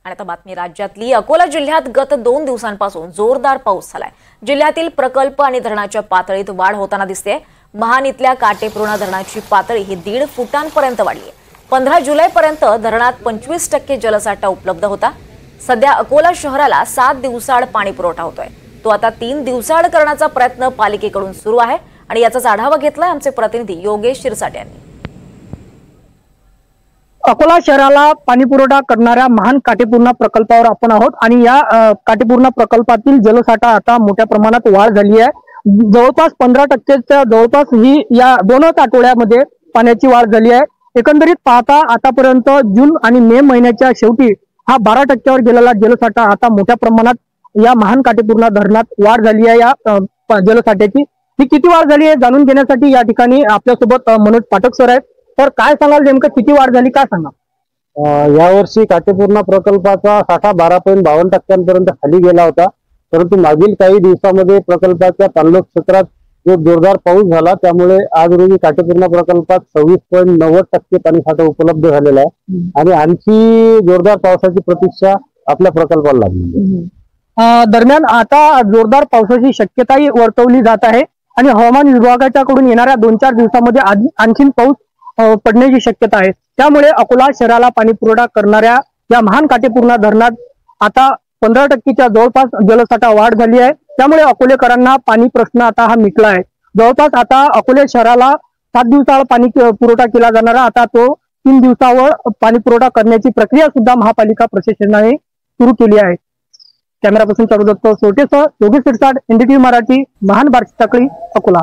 आणि आता बातमी राज्यातली। अकोला जिल्ह्यात गत 2 दिवसांपासून जोरदार पाऊस झालाय। जिल्ह्यातील प्रकल्प आणि धरणाच्या पातळीत वाढ होताना दिसते। महान इथल्या काटेपूर्णा धरणाची पातळी ही 1.5 फुटांपर्यंत वाढली आहे। 15 जुलैपर्यंत धरणात 25% जलसाठा उपलब्ध होता। सध्या अकोला शहराला 7 दिवसाआड पाणी पुरवठा होतोय। तो आता 3 दिवसाआड करण्याचा प्रयत्न पालिकेकडून सुरू आहे आणि याचाच आढावा घेतलाय आमचे प्रतिनिधी योगेश शिरसाट यांनी। अकोला शहराला पाणी पुरवठा करणाऱ्या महान काटेपूर्णा प्रकल्पावर आपण आहोत आणि या काटेपूर्णा प्रकल्पातील जलसाठा आता मोठ्या प्रमाणात वाढ झाली आहे। जवळपास 15%च्या जवळपास ही या 2 आठवड्यामध्ये पाण्याची वाढ झाली आहे। एकंदरीत पाहता आतापर्यंत जून आणि मे महिन्याच्या शेवटी हा 12%वर गेलेला जलसाठा आता मोठ्या प्रमाणात या महान काटेपूर्णा धरणात वाढ झाली आहे। या जलसाठ्याची ही किती वाढ झाली आहे जाणून घेण्यासाठी या ठिकाणी आपल्यासोबत मनोज पाठक सर आहेत। तर काय सांगाल, नेमकं किती वाढ झाली, काय सांगा? यावर्षी काटेपूर्णा प्रकल्पाचा साठा 12.52% खाली गेला होता, परंतु मागील काही दिवसांमध्ये प्रकल्पाच्या ताल्लोक क्षेत्रात जो जोरदार पाऊस झाला त्यामुळे आज रोजी काटेपूर्णा प्रकल्पात 26.90% पाणीसाठा उपलब्ध झालेला आहे आणि आणखी जोरदार पावसाची प्रतीक्षा आपल्या प्रकल्पाला लागली आहे। दरम्यान आता जोरदार पावसाची शक्यताही वर्तवली जात आहे आणि हवामान विभागाच्याकडून येणाऱ्या 2-4 दिवसांमध्ये आणखीन पाऊस पडण्याची शक्यता आहे। त्यामुळे अकोला शहराला पाणी पुरवठा करणाऱ्या या महान काटेपूर्णा धरणात आता 15%च्या जवळपास जलसाठा वाढ झाली आहे। त्यामुळे अकोलेकरांना पाणी प्रश्न आता हा मिटला आहे। जवळपास आता अकोले शहराला 7 दिवसाआड पाणी पुरवठा केला जाणारा आता तो 3 दिवसावर पाणी पुरवठा करण्याची प्रक्रिया सुद्धा महापालिका प्रशासनाने सुरू केली आहे। कॅमेरा पर्सन चारुदत्त सोटेसह योगेश शिरसाट, NDTV मराठी, महान बार्शी टाकळी, अकोला।